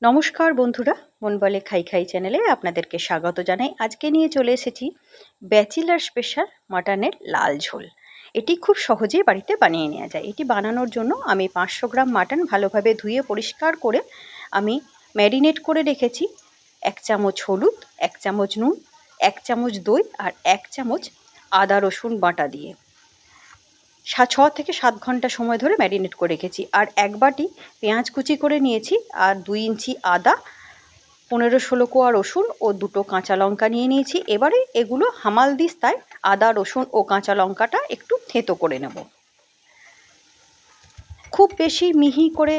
নমস্কার বন্ধুরা, মন বলে খাই খাই চ্যানেলে আপনাদেরকে স্বাগত জানাই। আজকে নিয়ে চলে এসেছি ব্যাচেলার স্পেশাল মাটনের লাল ঝোল। এটি খুব সহজেই বাড়িতে বানিয়ে নেওয়া যায়। এটি বানানোর জন্য আমি 500 গ্রাম মাটন ভালোভাবে ধুয়ে পরিষ্কার করে আমি ম্যারিনেট করে রেখেছি। 1 চামচ হলুদ, 1 চামচ নুন, 1 চামচ দই আর 1 চামচ আদা রসুন বাটা দিয়ে 6 থেকে 7 ঘন্টা সময় ধরে ম্যারিনেট করে রেখেছি। আর 1 বাটি পেঁয়াজ কুচি করে নিয়েছি, আর 2 ইঞ্চি আদা, 15-16 কোয়া রসুন ও 2টো কাঁচা লঙ্কা নিয়ে নিয়েছি। এবারে এগুলো হামালদিস্তায় আদা রসুন ও কাঁচা লঙ্কাটা একটু থেঁতো করে নেব। খুব বেশি মিহি করে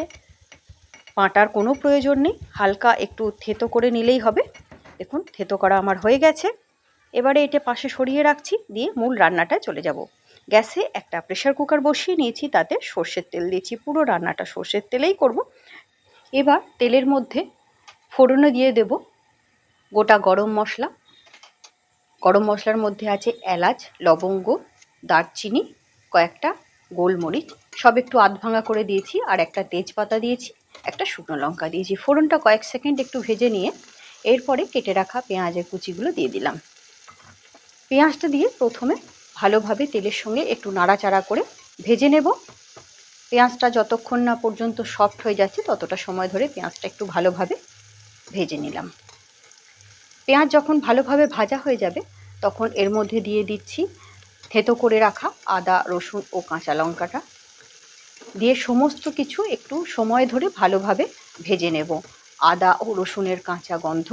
বাটার কোনো প্রয়োজন নেই, হালকা একটু থেঁতো করে নিলেই হবে। দেখুন থেঁতো করা আমার হয়ে গেছে। এবারে এটা পাশে সরিয়ে রাখছি, দিয়ে মূল রান্নাটায় চলে যাব। গ্যাসে একটা প্রেসার কুকার বসিয়ে নিয়েছি, তাতে সর্ষের তেল দিয়েছি। পুরো রান্নাটা সর্ষের তেলেই করব। এবার তেলের মধ্যে ফোড়নে দিয়ে দেব গোটা গরম মশলা। গরম মশলার মধ্যে আছে এলাচ, লবঙ্গ, দারচিনি, কয়েকটা গোলমরিচ, সব একটু আধ ভাঙা করে দিয়েছি। আর একটা তেজপাতা দিয়েছি, একটা শুকনো লঙ্কা দিয়েছি। ফোড়নটা কয়েক সেকেন্ড একটু ভেজে নিয়ে এরপরে কেটে রাখা পেঁয়াজের কুচিগুলো দিয়ে দিলাম। পেঁয়াজটা দিয়ে প্রথমে ভালোভাবে তেলের সঙ্গে একটু নাড়াচাড়া করে ভেজে নেব। পেঁয়াজটা যতক্ষণ না পর্যন্ত সফট হয়ে যাচ্ছে ততটা সময় ধরে পেঁয়াজটা একটু ভালোভাবে ভেজে নিলাম। পেঁয়াজ যখন ভালোভাবে ভাজা হয়ে যাবে তখন এর মধ্যে দিয়ে দিচ্ছি থেঁতো করে রাখা আদা রসুন ও কাঁচা লঙ্কাটা, দিয়ে সমস্ত কিছু একটু সময় ধরে ভালোভাবে ভেজে নেব। আদা ও রসুনের কাঁচা গন্ধ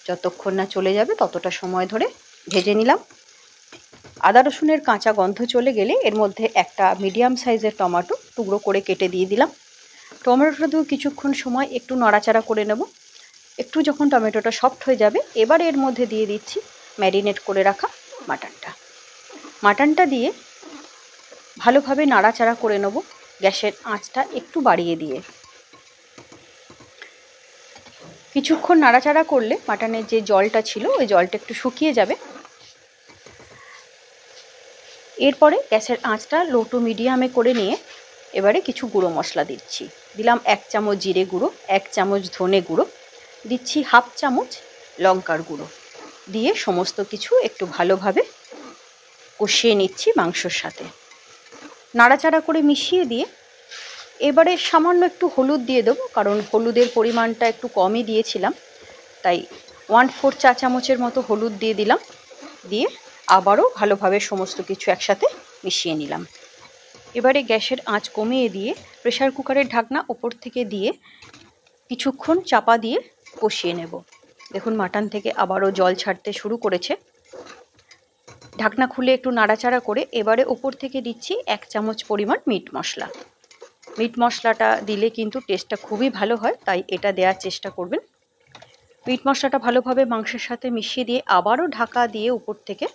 যতক্ষণ না চলে যাবে ততটা সময় ধরে ভেজে নিলাম। আদা রসুনের কাঁচা গন্ধ চলে গেলে এর মধ্যে একটা মিডিয়াম সাইজের টমেটো টুকরো করে কেটে দিয়ে দিলাম। টমেটোটা দিয়ে কিছুক্ষণ সময় একটু নাড়াচাড়া করে নেব। একটু যখন টমেটোটা সফট হয়ে যাবে এবার এর মধ্যে দিয়ে দিচ্ছি ম্যারিনেট করে রাখা মাটনটা দিয়ে ভালোভাবে নাড়াচাড়া করে নেব, গ্যাসের আঁচটা একটু বাড়িয়ে দিয়ে। কিছুক্ষণ নাড়াচাড়া করলে মাটনের যে জলটা ছিল ওই জলটা একটু শুকিয়ে যাবে। এরপরে গ্যাসের আঁচটা লো টু মিডিয়ামে করে নিয়ে এবারে কিছু গুঁড়ো মশলা দিচ্ছি। দিলাম 1 চামচ জিরে গুঁড়ো, 1 চামচ ধনে গুঁড়ো, দিচ্ছি হাফ চামচ লঙ্কার গুঁড়ো, দিয়ে সমস্ত কিছু একটু ভালোভাবে কষিয়ে নিচ্ছি মাংসর সাথে। নাড়াচাড়া করে মিশিয়ে দিয়ে এবারে সামান্য একটু হলুদ দিয়ে দেবো, কারণ হলুদের পরিমাণটা একটু কমই দিয়েছিলাম, তাই 1/4 চা চামচের মতো হলুদ দিয়ে দিলাম। দিয়ে আবারও ভালোভাবে সমস্ত কিছু একসাথে মিশিয়ে নিলাম। এবারে গ্যাসের আঁচ কমিয়ে দিয়ে প্রেসার কুকারের ঢাকনা ওপর থেকে দিয়ে কিছুক্ষণ চাপা দিয়ে কষিয়ে নেব। দেখুন মাটন থেকে আবারও জল ছাড়তে শুরু করেছে। ঢাকনা খুলে একটু নাড়াচাড়া করে এবারে ওপর থেকে দিচ্ছি 1 চামচ পরিমাণ মিট মশলা। মিট মশলাটা দিলে কিন্তু টেস্টটা খুবই ভালো হয়, তাই এটা দেওয়ার চেষ্টা করবেন। মিট মশলাটা ভালোভাবে মাংসের সাথে মিশিয়ে দিয়ে আবারও ঢাকা দিয়ে উপর থেকে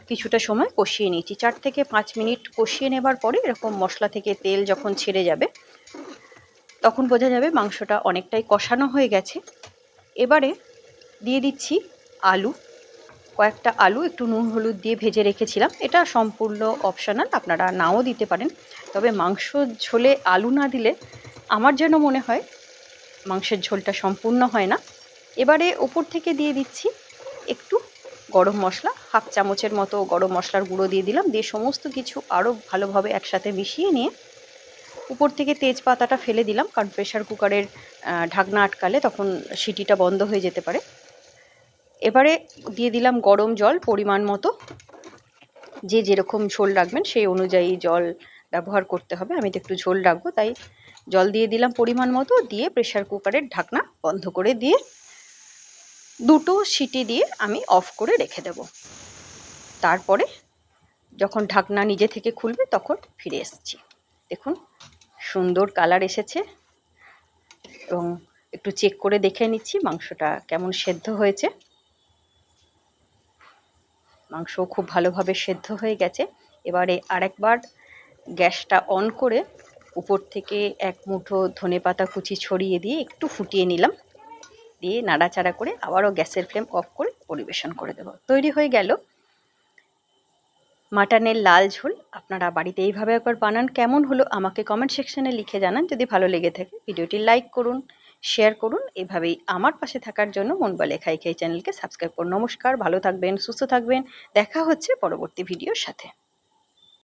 কিছুটা সময় কষিয়ে নিয়েছি। 4 থেকে 5 মিনিট কষিয়ে নেবার পরে এরকম মশলা থেকে তেল যখন ছেড়ে যাবে তখন বোঝা যাবে মাংসটা অনেকটাই কষানো হয়ে গেছে। এবারে দিয়ে দিচ্ছি আলু। কয়েকটা আলু একটু নুন হলুদ দিয়ে ভেজে রেখেছিলাম। এটা সম্পূর্ণ অপশনাল, আপনারা নাও দিতে পারেন। তবে মাংস ঝোলে আলু না দিলে আমার যেন মনে হয় মাংসের ঝোলটা সম্পূর্ণ হয় না। এবারে ওপর থেকে দিয়ে দিচ্ছি একটু গরম মশলা, হাফ চামচের মতো গরম মশলার গুঁড়ো দিয়ে দিলাম। দিয়ে সমস্ত কিছু আরও ভালোভাবে একসাথে মিশিয়ে নিয়ে উপর থেকে তেজপাতাটা ফেলে দিলাম, কারণ প্রেসার কুকারের ঢাকনা আটকালে তখন সিটিটা বন্ধ হয়ে যেতে পারে। এবারে দিয়ে দিলাম গরম জল পরিমাণ মতো। যে যেরকম ঝোল রাখবেন সেই অনুযায়ী জল ব্যবহার করতে হবে। আমি তো একটু ঝোল রাখবো তাই জল দিয়ে দিলাম পরিমাণ মতো। দিয়ে প্রেসার কুকারের ঢাকনা বন্ধ করে দিয়ে 2টো সিটি দিয়ে আমি অফ করে রেখে দেব। তারপরে যখন ঢাকনা নিজে থেকে খুলবে তখন ফিরে এসেছি। দেখুন সুন্দর কালার এসেছে, এবং একটু চেক করে দেখে নিচ্ছি মাংসটা কেমন সেদ্ধ হয়েছে। মাংস খুব ভালোভাবে সেদ্ধ হয়ে গেছে। এবারে আরেকবার গ্যাসটা অন করে উপর থেকে 1 মুঠো ধনেপাতা কুচি ছড়িয়ে দিয়ে একটু ফুটিয়ে নিলাম। দিয়ে নাড়াচাড়া করে আবারও গ্যাসের ফ্লেম অফ করে পরিবেশন করে দেব। তৈরি হয়ে গেল মাটনের লাল ঝোল। আপনারা বাড়িতে এইভাবে একবার বানান। কেমন হলো আমাকে কমেন্ট সেকশনে লিখে জানান। যদি ভালো লেগে থাকে ভিডিওটি লাইক করুন, শেয়ার করুন। এভাবেই আমার পাশে থাকার জন্য মন বলে খাই খাই চ্যানেলকে সাবস্ক্রাইব করুন। নমস্কার, ভালো থাকবেন, সুস্থ থাকবেন। দেখা হচ্ছে পরবর্তী ভিডিওর সাথে।